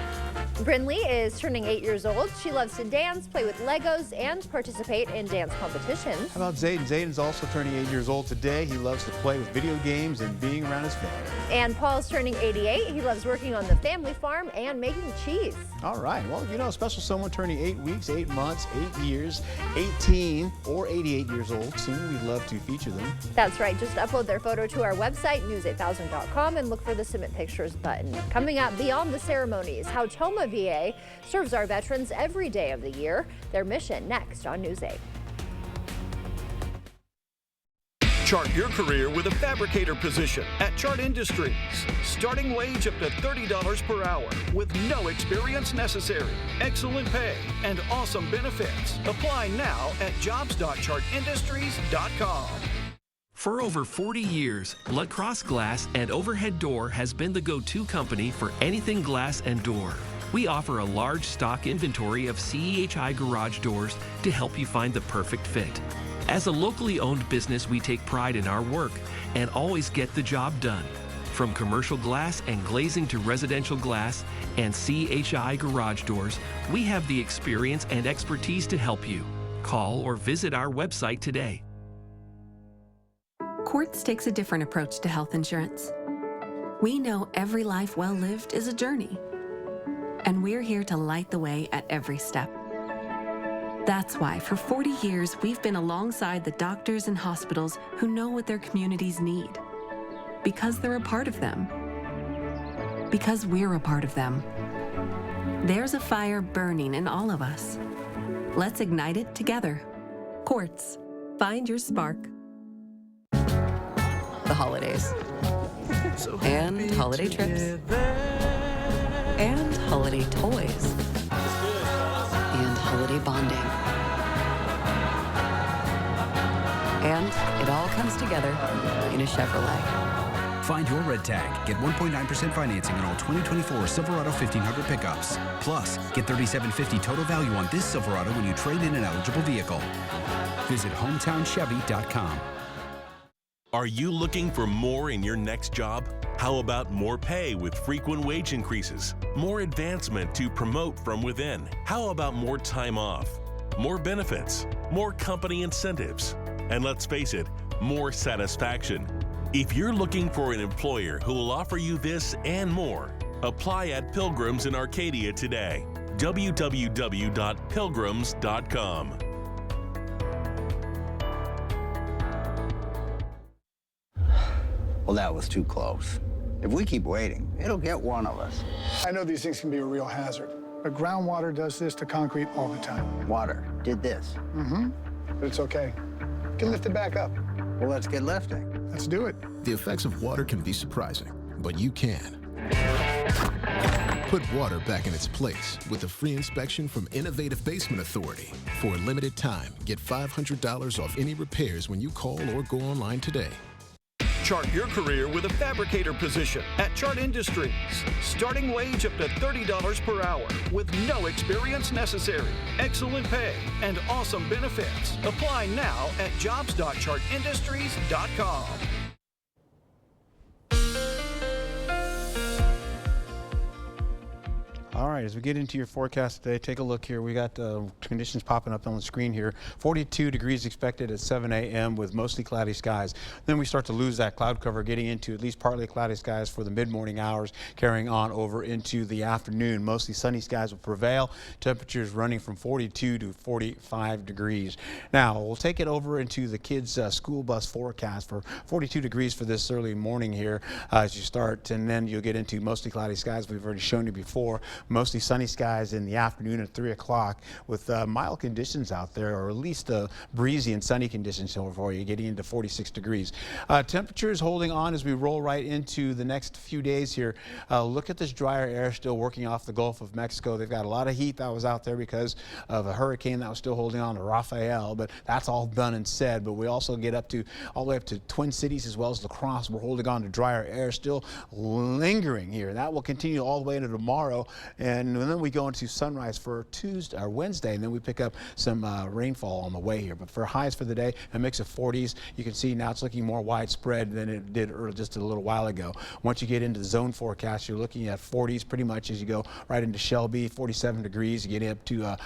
Brinley is turning 8 years old. She loves to dance, play with Legos, and participate in dance competitions. How about Zayden? Zayden's also turning 8 years old today. He loves to play with video games and being around his family. And Paul's turning 88. He loves working on the family farm and making cheese. All right. Well, you know, a special someone turning 8 weeks, 8 months, 8 years, 18 or 88 years old. Soon we'd love to feature them. That's right. Just upload their photo to our website, news8000.com, and look for the Submit Pictures button. Coming up, beyond the ceremonies, how Toma VA serves our veterans every day of the year. Their mission next on News 8. Chart your career with a fabricator position at Chart Industries. Starting wage up to $30 per hour with no experience necessary. Excellent pay and awesome benefits. Apply now at jobs.chartindustries.com. For over 40 years, Lacrosse Glass and Overhead Door has been the go-to company for anything glass and door. We offer a large stock inventory of CEHI garage doors to help you find the perfect fit. As a locally owned business, we take pride in our work and always get the job done. From commercial glass and glazing to residential glass and CEHI garage doors, we have the experience and expertise to help you. Call or visit our website today. Quartz takes a different approach to health insurance. We know every life well lived is a journey, and we're here to light the way at every step. That's why for 40 years we've been alongside the doctors and hospitals who know what their communities need. Because they're a part of them. Because we're a part of them. There's a fire burning in all of us. Let's ignite it together. Quartz. Find your spark. The holidays. And holiday trips. And holiday toys. And holiday bonding. And it all comes together in a Chevrolet. Find your red tag. Get 1.9% financing on all 2024 Silverado 1500 pickups. Plus, get $3,750 total value on this Silverado when you trade in an eligible vehicle. Visit HometownChevy.com. Are you looking for more in your next job? How about more pay with frequent wage increases? More advancement to promote from within? How about more time off? More benefits? More company incentives? And let's face it, more satisfaction. If you're looking for an employer who will offer you this and more, apply at Pilgrims in Arcadia today. www.pilgrims.com. Well, that was too close. If we keep waiting, it'll get one of us. I know these things can be a real hazard, but groundwater does this to concrete all the time. Water did this. Mm-hmm. But it's okay. You can lift it back up. Well, let's get lifting. Let's do it. The effects of water can be surprising, but you can. Put water back in its place with a free inspection from Innovative Basement Authority. For a limited time, get $500 off any repairs when you call or go online today. Chart your career with a fabricator position at Chart Industries. Starting wage up to $30 per hour with no experience necessary. Excellent pay and awesome benefits. Apply now at jobs.chartindustries.com. All right, as we get into your forecast today, take a look here. We got conditions popping up on the screen here. 42 degrees expected at 7 a.m. with mostly cloudy skies. Then we start to lose that cloud cover, getting into at least partly cloudy skies for the mid-morning hours, carrying on over into the afternoon. Mostly sunny skies will prevail. Temperatures running from 42 to 45 degrees. Now, we'll take it over into the kids' school bus forecast for 42 degrees for this early morning here as you start, and then you'll get into mostly cloudy skies. We've already shown you before. Mostly sunny skies in the afternoon at 3 o'clock with mild conditions out there, or at least breezy and sunny conditions for you, getting into 46 degrees. Temperatures holding on as we roll right into the next few days here. Look at this drier air still working off the Gulf of Mexico. They've got a lot of heat that was out there because of a hurricane that was still holding on to Rafael, but that's all done and said. But we also get up to all the way up to Twin Cities as well as La Crosse. We're holding on to drier air still lingering here. That will continue all the way into tomorrow. And then we go into sunrise for Tuesday or Wednesday, and then we pick up some rainfall on the way here. But for highs for the day, a mix of 40s. You can see now it's looking more widespread than it did just a little while ago. Once you get into the zone forecast, you're looking at 40s pretty much as you go right into Shelby, 47 degrees. You get up to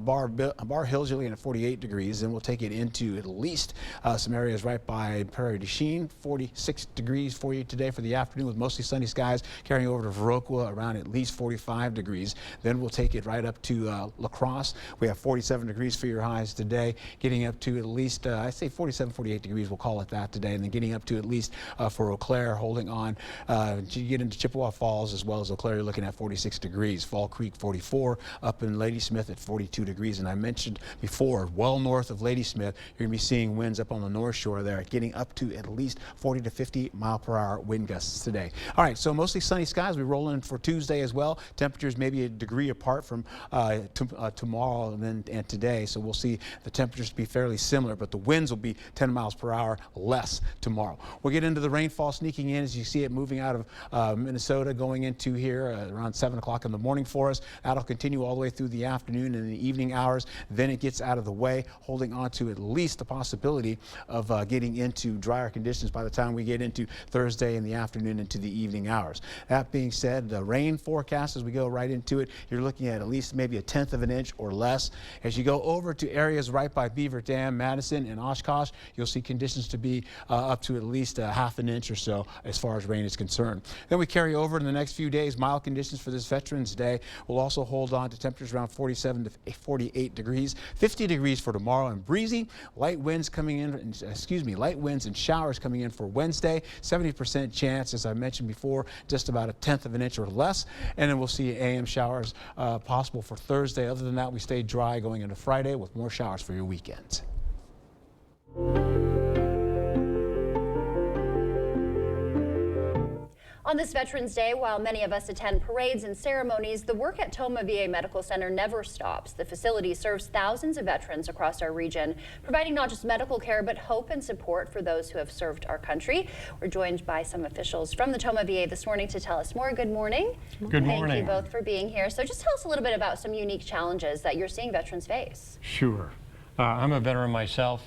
Bar Hills, you're looking at 48 degrees. Then we'll take it into at least some areas right by Prairie du Chien, 46 degrees for you today for the afternoon with mostly sunny skies, carrying over to Viroqua around at least 45 degrees. Then we'll take it right up to La Crosse. We have 47 degrees for your highs today, getting up to at least, I say 47, 48 degrees, we'll call it that today, and then getting up to at least for Eau Claire, holding on. You get into Chippewa Falls as well as Eau Claire, you're looking at 46 degrees. Fall Creek, 44, up in Ladysmith at 42 degrees. And I mentioned before, well north of Ladysmith, you're going to be seeing winds up on the North Shore there, getting up to at least 40 to 50 mile per hour wind gusts today. All right, so mostly sunny skies. We roll in for Tuesday as as well. Temperatures maybe a degree apart from tomorrow and today, so we'll see the temperatures be fairly similar, but the winds will be 10 miles per hour less tomorrow. We'll get into the rainfall sneaking in as you see it moving out of Minnesota, going into here around 7 o'clock in the morning for us. That'll continue all the way through the afternoon and the evening hours. Then it gets out of the way, holding on to at least the possibility of getting into drier conditions by the time we get into Thursday in the afternoon into the evening hours. That being said, the rain forecast as we go right into it, you're looking at least maybe a 1/10 of an inch or less. As you go over to areas right by Beaver Dam, Madison, and Oshkosh, you'll see conditions to be up to at least a 1/2 inch or so as far as rain is concerned. Then we carry over in the next few days, mild conditions for this Veterans Day. We'll also hold on to temperatures around 47 to 48 degrees, 50 degrees for tomorrow, and breezy. Light winds coming in, light winds and showers coming in for Wednesday. 70% chance, as I mentioned before, just about a 1/10 of an inch or less. And then we'll see AM showers possible for Thursday. Other than that, we stay dry going into Friday with more showers for your weekend. On this Veterans Day, while many of us attend parades and ceremonies, the work at Tomah VA Medical Center never stops. The facility serves thousands of veterans across our region, providing not just medical care, but hope and support for those who have served our country. We're joined by some officials from the Tomah VA this morning to tell us more. Good morning. Good morning. Thank you both for being here. So just tell us a little bit about some unique challenges that you're seeing veterans face. Sure. I'm a veteran myself,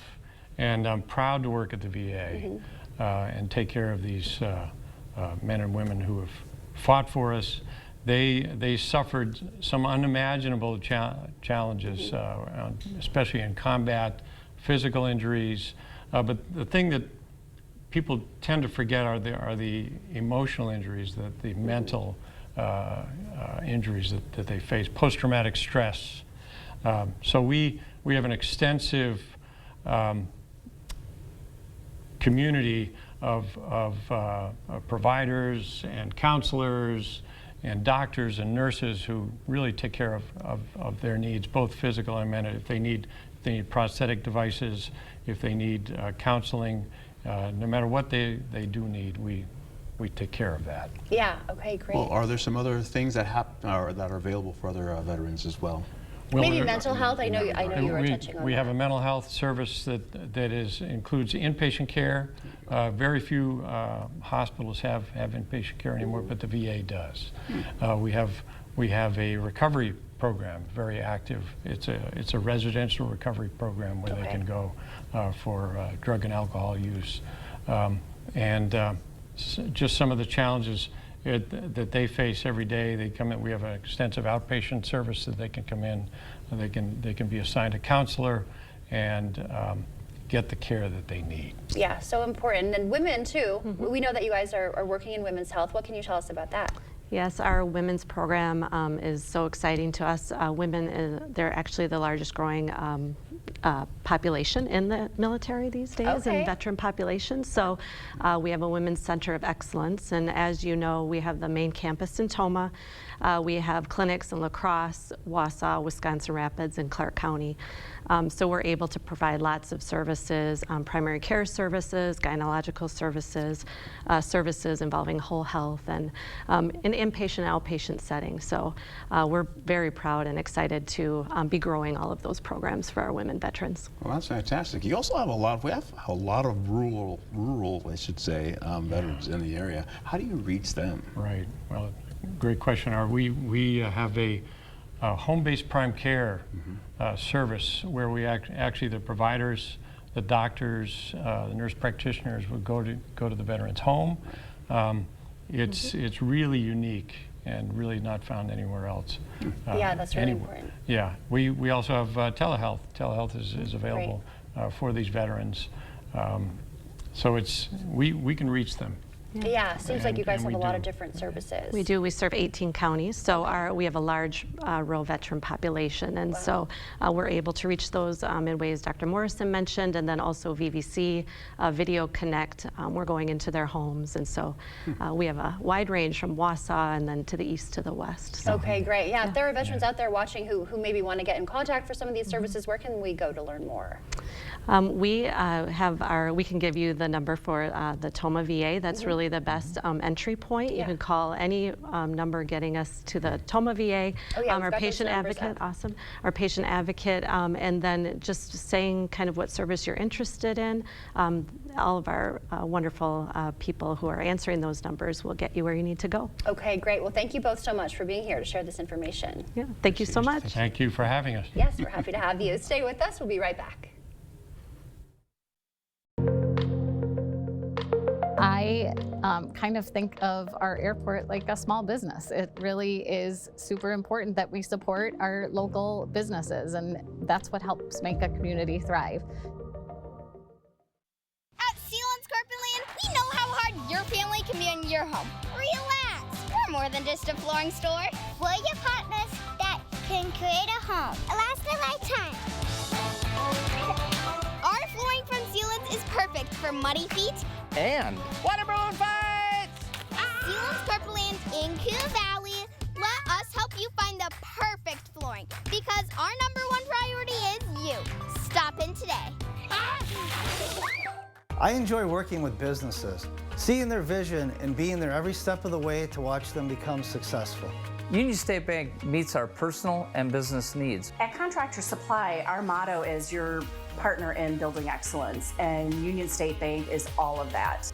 and I'm proud to work at the VA and take care of these men and women who have fought for us. They suffered some unimaginable challenges, especially in combat, physical injuries. But the thing that people tend to forget are the emotional injuries, the mental injuries that they face, post-traumatic stress. So we have an extensive community of providers and counselors and doctors and nurses who really take care of their needs, both physical and mental. If they need prosthetic devices, if they need counseling, no matter what they do need, we take care of that. Yeah, okay, great. Well, are there some other things that are available for other veterans as well? Well, maybe mental health. I know you were touching on We that. have a mental health service that includes inpatient care. Very few hospitals have inpatient care anymore, but the VA does. We have a recovery program, very active. It's a residential recovery program where they can go for drug and alcohol use, just some of the challenges that they face every day. They come in. We have an extensive outpatient service that they can come in. They can be assigned a counselor and get the care that they need. Yeah, so important. And women too. We know that you guys are working in women's health. What can you tell us about that? Yes, our women's program is so exciting to us. Women, they're actually the largest growing population in the military these days, and veteran population. So we have a Women's Center of Excellence, and as you know, we have the main campus in Tomah. We have clinics in La Crosse, Wausau, Wisconsin Rapids, and Clark County. So we're able to provide lots of services, primary care services, gynecological services, services involving whole health, and in inpatient, outpatient settings. So we're very proud and excited to be growing all of those programs for our women veterans. Well, that's fantastic. You also have we have a lot of rural, I should say, veterans in the area. How do you reach them? Right. Well, great question. We have a home-based prime care service where we actually the providers, the doctors, the nurse practitioners would go to the veteran's home. It's really unique and really not found anywhere else. Yeah, that's really important. Yeah, we also have telehealth. Telehealth is available for these veterans, so we can reach them. Yeah, seems like you guys have a lot of different services. We do. We serve 18 counties, so we have a large rural veteran population, and so we're able to reach those in ways Dr. Morrison mentioned, and then also VVC, Video Connect. We're going into their homes, and so we have a wide range from Wausau and then to the east to the west. So. Okay, great. Yeah, if there are veterans out there watching who maybe want to get in contact for some of these services, where can we go to learn more? We can give you the number for the Tomah VA. That's really really the best entry point. You can call any number getting us to the Toma VA, our patient advocate, our patient advocate, and then just saying kind of what service you're interested in. All of our wonderful people who are answering those numbers will get you where you need to go. Okay, great. Well, thank you both so much for being here to share this information. Yeah, thank you so much. Thank you for having us. Yes, we're happy to have you. Stay with us. We'll be right back. I kind of think of our airport like a small business. It really is super important that we support our local businesses, and that's what helps make a community thrive. At Sealands Carpetland, we know how hard your family can be in your home. Relax, we're more than just a flooring store. We're your partners that can create a home. Last a lifetime. Our flooring from Sealands is perfect for muddy feet and waterborne fights! Sealands Carpetland in Coon Valley. Let us help you find the perfect flooring because our #1 priority is you. Stop in today. I enjoy working with businesses, seeing their vision and being there every step of the way to watch them become successful. Union State Bank meets our personal and business needs. At Contractor Supply, our motto is your partner in building excellence, and Union State Bank is all of that.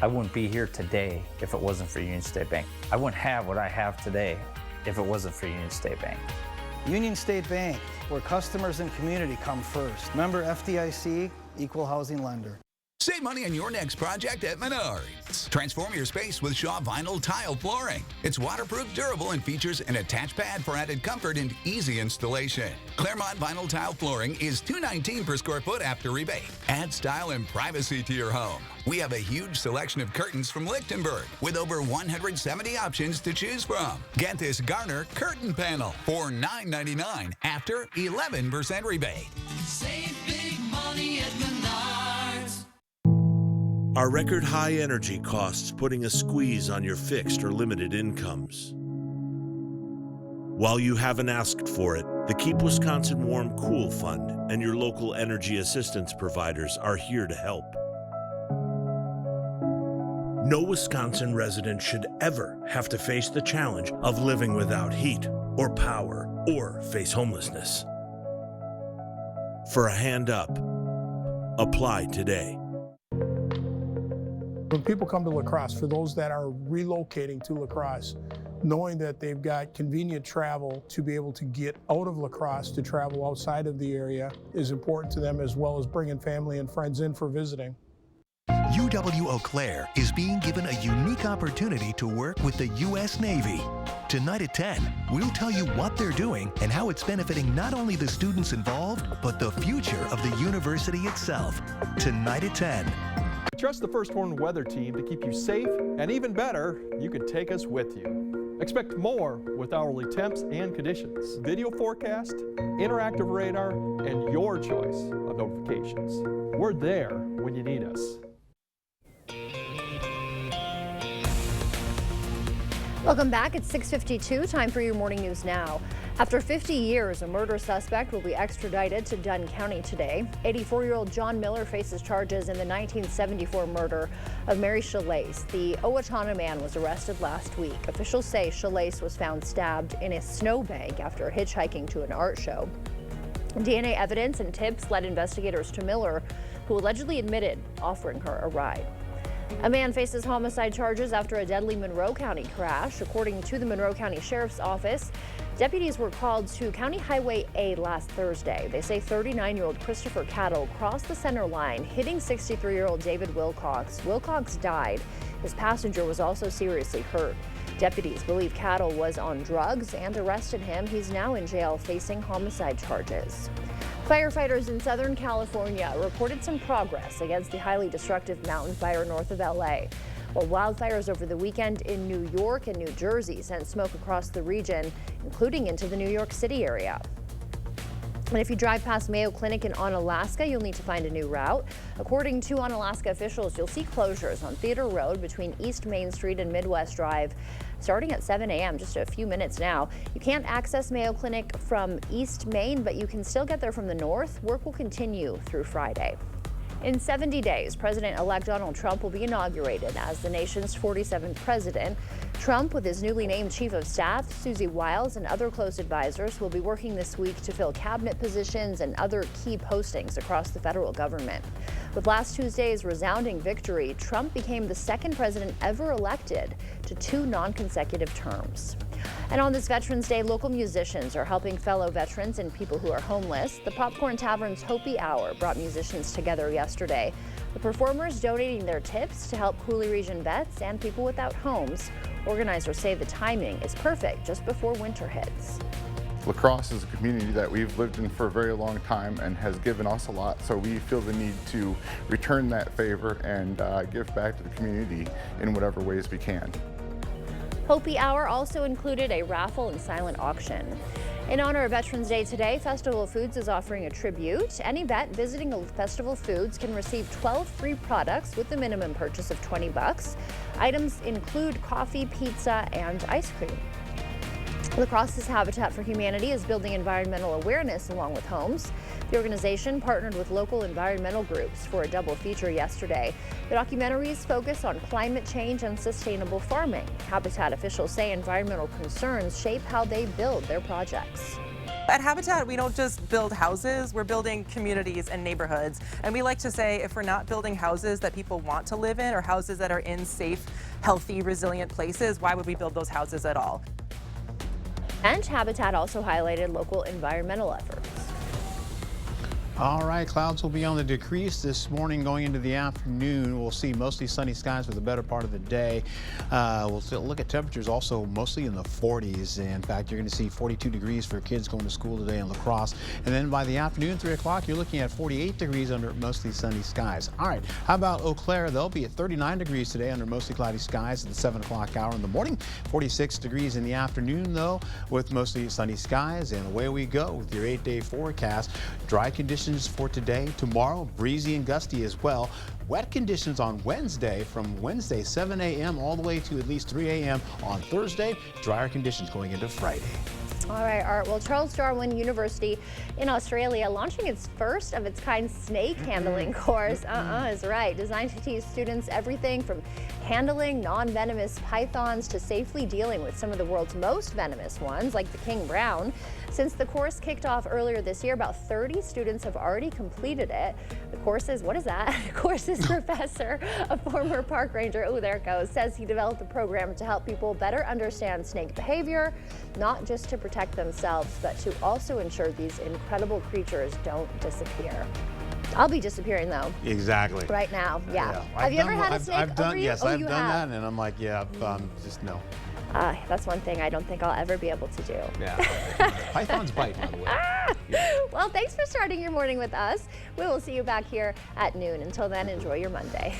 I wouldn't be here today if it wasn't for Union State Bank. I wouldn't have what I have today if it wasn't for Union State Bank. Union State Bank, where customers and community come first. Member FDIC, equal housing lender. Save money on your next project at Menards. Transform your space with Shaw Vinyl Tile Flooring. It's waterproof, durable, and features an attached pad for added comfort and easy installation. Claremont Vinyl Tile Flooring is $219 per square foot after rebate. Add style and privacy to your home. We have a huge selection of curtains from Lichtenberg with over 170 options to choose from. Get this Garner curtain panel for $9.99 after 11% rebate. Save big money at Menards. Are record high energy costs putting a squeeze on your fixed or limited incomes? While you haven't asked for it, the Keep Wisconsin Warm Cool Fund and your local energy assistance providers are here to help. No Wisconsin resident should ever have to face the challenge of living without heat or power or face homelessness. For a hand up, apply today. When people come to La Crosse, for those that are relocating to La Crosse, knowing that they've got convenient travel to be able to get out of La Crosse to travel outside of the area is important to them, as well as bringing family and friends in for visiting. UW Eau Claire is being given a unique opportunity to work with the U.S. Navy. Tonight at 10, we'll tell you what they're doing and how it's benefiting not only the students involved, but the future of the university itself. Tonight at 10. Trust the First Horn Weather Team to keep you safe, and even better, you can take us with you. Expect more with hourly temps and conditions, video forecast, interactive radar, and your choice of notifications. We're there when you need us. Welcome back. It's 6:52. Time for your morning news now. After 50 years, a murder suspect will be extradited to Dunn County today. 84-year-old John Miller faces charges in the 1974 murder of Mary Chalace. The Owatonna man was arrested last week. Officials say Chalace was found stabbed in a snowbank after hitchhiking to an art show. DNA evidence and tips led investigators to Miller, who allegedly admitted offering her a ride. A man faces homicide charges after a deadly Monroe County crash. According to the Monroe County Sheriff's Office, deputies were called to County Highway A last Thursday. They say 39-year-old Christopher Cattle crossed the center line, hitting 63-year-old David Wilcox. Wilcox died. His passenger was also seriously hurt. Deputies believe Cattle was on drugs and arrested him. He's now in jail facing homicide charges. Firefighters in Southern California reported some progress against the highly destructive mountain fire north of LA. While wildfires over the weekend in New York and New Jersey sent smoke across the region, including into the New York City area. And if you drive past Mayo Clinic in Onalaska, you'll need to find a new route. According to Onalaska officials, you'll see closures on Theater Road between East Main Street and Midwest Drive starting at 7 a.m., just a few minutes now. You can't access Mayo Clinic from East Main, but you can still get there from the north. Work will continue through Friday. In 70 days, President-elect Donald Trump will be inaugurated as the nation's 47th president. Trump, with his newly named chief of staff, Susie Wiles, and other close advisors, will be working this week to fill cabinet positions and other key postings across the federal government. With last Tuesday's resounding victory, Trump became the second president ever elected to 2 non-consecutive terms. And on this Veterans Day, local musicians are helping fellow veterans and people who are homeless. The Popcorn Tavern's Hopi Hour brought musicians together yesterday. The performers donating their tips to help Coulee Region vets and people without homes. Organizers say the timing is perfect just before winter hits. La Crosse is a community that we've lived in for a very long time and has given us a lot, so we feel the need to return that favor and give back to the community in whatever ways we can. Hopi Hour also included a raffle and silent auction. In honor of Veterans Day today, Festival of Foods is offering a tribute. Any vet visiting a Festival of Foods can receive 12 free products with a minimum purchase of $20. Items include coffee, pizza, and ice cream. La Crosse's Habitat for Humanity is building environmental awareness along with homes. The organization partnered with local environmental groups for a double feature yesterday. The documentaries focus on climate change and sustainable farming. Habitat officials say environmental concerns shape how they build their projects. At Habitat, we don't just build houses, we're building communities and neighborhoods. And we like to say if we're not building houses that people want to live in or houses that are in safe, healthy, resilient places, why would we build those houses at all? And Habitat also highlighted local environmental efforts. All right, clouds will be on the decrease this morning going into the afternoon. We'll see mostly sunny skies for the better part of the day. We'll still look at temperatures also mostly in the 40s. In fact, you're going to see 42 degrees for kids going to school today in La Crosse. And then by the afternoon, 3 o'clock, you're looking at 48 degrees under mostly sunny skies. All right, how about Eau Claire? They'll be at 39 degrees today under mostly cloudy skies at the 7 o'clock hour in the morning. 46 degrees in the afternoon, though, with mostly sunny skies. And away we go with your 8-day forecast. Dry conditions for today, tomorrow, breezy and gusty as well. Wet conditions on Wednesday from Wednesday 7 a.m. all the way to at least 3 a.m. on Thursday. Drier conditions going into Friday. All right, Art. Well, Charles Darwin University in Australia launching its first of its kind snake handling course. Is right. Designed to teach students everything from handling non-venomous pythons to safely dealing with some of the world's most venomous ones, like the king brown. Since the course kicked off earlier this year, about 30 students have already completed it. The course's, what is that? Course's professor, a former park ranger, oh, there it goes, says he developed the program to help people better understand snake behavior, not just to protect themselves, but to also ensure these incredible creatures don't disappear. I'll be disappearing though. Exactly. Right now, yeah. Have you ever had a snake I've done, over you? yes, Oh, I've you done have. that, and I'm like, yeah, just no. That's one thing I don't think I'll ever be able to do. Yeah. Pythons bite, by the way. Well, thanks for starting your morning with us. We will see you back here at noon. Until then, enjoy your Monday.